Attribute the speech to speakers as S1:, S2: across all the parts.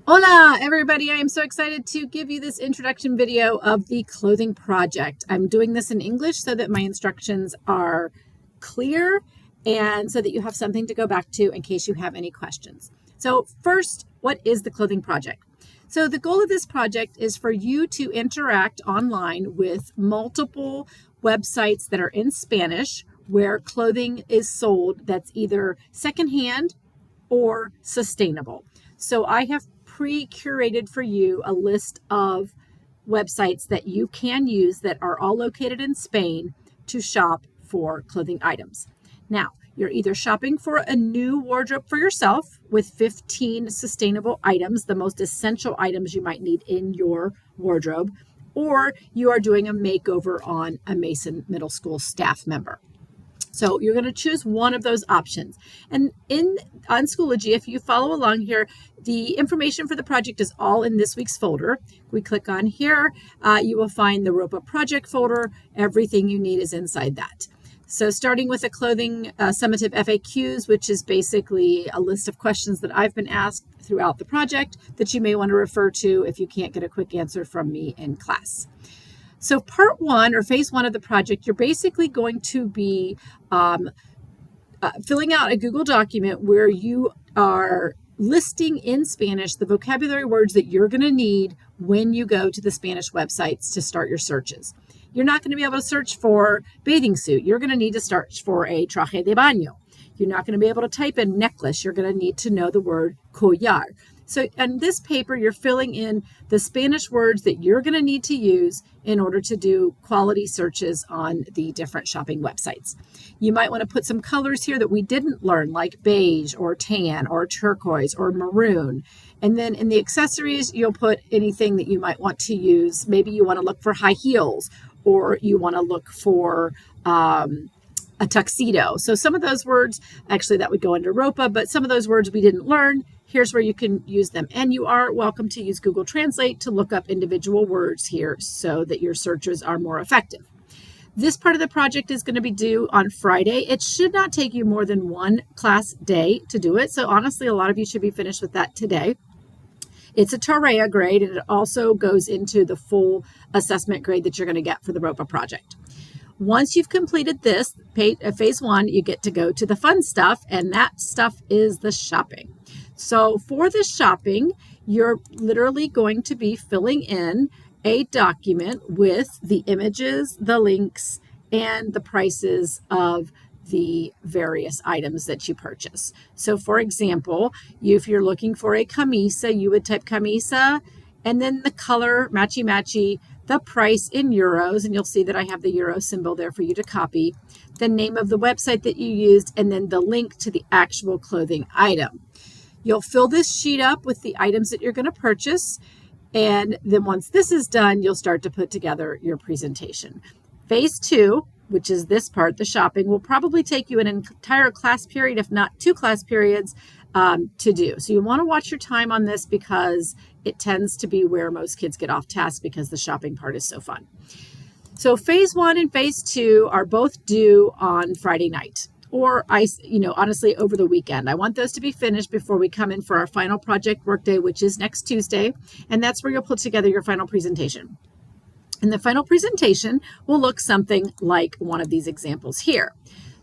S1: Hola, everybody. I am so excited to give you this introduction video of the clothing project. I'm doing this in English so that my instructions are clear and so that you have something to go back to in case you have any questions. So first, what is the clothing project? So the goal of this project is for you to interact online with multiple websites that are in Spanish where clothing is sold that's either secondhand or sustainable. So I have pre-curated for you a list of websites that you can use that are all located in Spain to shop for clothing items. Now, you're either shopping for a new wardrobe for yourself with 15 sustainable items, the most essential items you might need in your wardrobe, or you are doing a makeover on a Mason Middle School staff member. So you're going to choose one of those options. And on Schoology, if you follow along here, the information for the project is all in this week's folder. We click on here, you will find the Ropa project folder. Everything you need is inside that. So starting with the clothing summative FAQs, which is basically a list of questions that I've been asked throughout the project that you may want to refer to if you can't get a quick answer from me in class. So part one, or phase one of the project, you're basically going to be filling out a Google document where you are listing in Spanish the vocabulary words that you're going to need when you go to the Spanish websites to start your searches. You're not going to be able to search for bathing suit. You're going to need to search for a traje de baño. You're not going to be able to type in necklace. You're going to need to know the word collar. So on this paper, you're filling in the Spanish words that you're going to need to use in order to do quality searches on the different shopping websites. You might want to put some colors here that we didn't learn, like beige or tan or turquoise or maroon. And then in the accessories, you'll put anything that you might want to use. Maybe you want to look for high heels, or you want to look for a tuxedo. So some of those words, actually that would go under Ropa, but some of those words we didn't learn, here's where you can use them. And you are welcome to use Google Translate to look up individual words here so that your searches are more effective. This part of the project is going to be due on Friday. It should not take you more than one class day to do it. So honestly, a lot of you should be finished with that today. It's a Tarea grade, and it also goes into the full assessment grade that you're going to get for the Ropa project. Once you've completed this, phase one, you get to go to the fun stuff, and that stuff is the shopping. So for the shopping, you're literally going to be filling in a document with the images, the links, and the prices of the various items that you purchase. So for example, if you're looking for a camisa, you would type camisa and then the color matchy, the price in euros, and you'll see that I have the euro symbol there for you to copy, the name of the website that you used, and then the link to the actual clothing item. You'll fill this sheet up with the items that you're going to purchase, and then once this is done, you'll start to put together your presentation. Phase two, which is this part, the shopping, will probably take you an entire class period, if not 2 class periods, to do. So you want to watch your time on this because it tends to be where most kids get off task because the shopping part is so fun. So phase one and phase two are both due on Friday night, or honestly over the weekend. I want those to be finished before we come in for our final project workday, which is next Tuesday, and that's where you'll put together your final presentation. And the final presentation will look something like one of these examples here.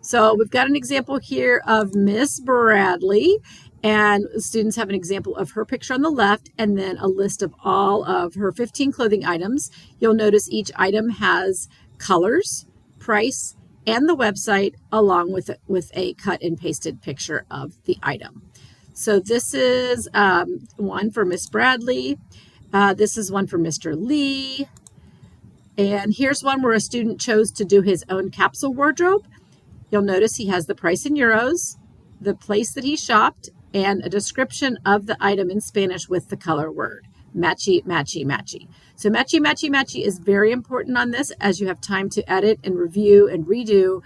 S1: So we've got an example here of Miss Bradley, and students have an example of her picture on the left and then a list of all of her 15 clothing items. You'll notice each item has colors, price, and the website along with a cut and pasted picture of the item. So this is one for Miss Bradley. This is one for Mr. Lee. And here's one where a student chose to do his own capsule wardrobe. You'll notice he has the price in euros, the place that he shopped, and a description of the item in Spanish with the color word. Matchy, matchy, matchy. So matchy, matchy, matchy is very important on this as you have time to edit and review and redo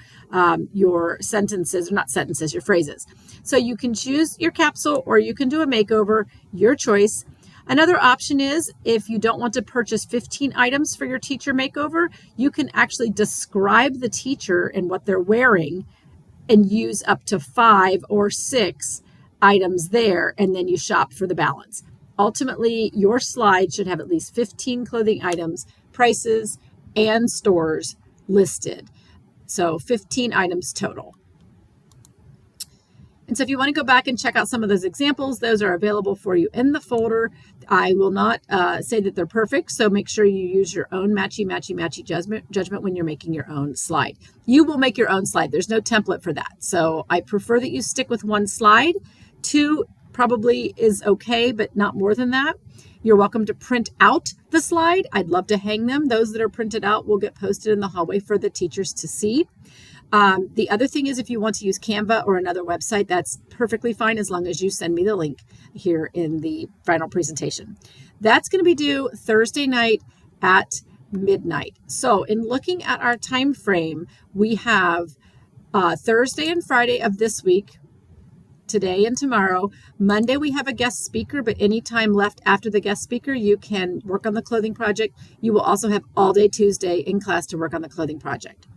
S1: your sentences, or not sentences, your phrases. So you can choose your capsule or you can do a makeover, your choice. Another option is if you don't want to purchase 15 items for your teacher makeover, you can actually describe the teacher and what they're wearing and use up to 5 or 6 items there, and then you shop for the balance. Ultimately, your slide should have at least 15 clothing items, prices, and stores listed. So 15 items total. And so if you want to go back and check out some of those examples, those are available for you in the folder. I will not say that they're perfect, so make sure you use your own matchy judgment when you're making your own slide. You will make your own slide. There's no template for that. So I prefer that you stick with one slide. 2 probably is okay, but not more than that. You're welcome to print out the slide. I'd love to hang them. Those that are printed out will get posted in the hallway for the teachers to see. The other thing is if you want to use Canva or another website, that's perfectly fine as long as you send me the link here in the final presentation. That's going to be due Thursday night at midnight. So in looking at our time frame, we have Thursday and Friday of this week, today and tomorrow. Monday we have a guest speaker, but any time left after the guest speaker, you can work on the clothing project. You will also have all day Tuesday in class to work on the clothing project.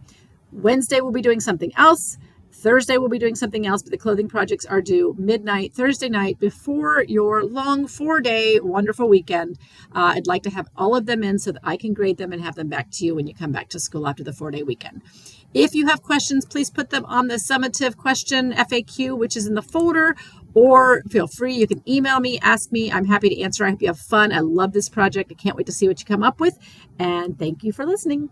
S1: Wednesday we'll be doing something else. Thursday we'll be doing something else, but the clothing projects are due midnight Thursday night before your long 4-day wonderful weekend. I'd like to have all of them in so that I can grade them and have them back to you when you come back to school after the 4-day weekend. If you have questions, please put them on the summative question FAQ, which is in the folder, or feel free, you can email me, ask me. I'm happy to answer. I hope you have fun. I love this project. I can't wait to see what you come up with. And thank you for listening.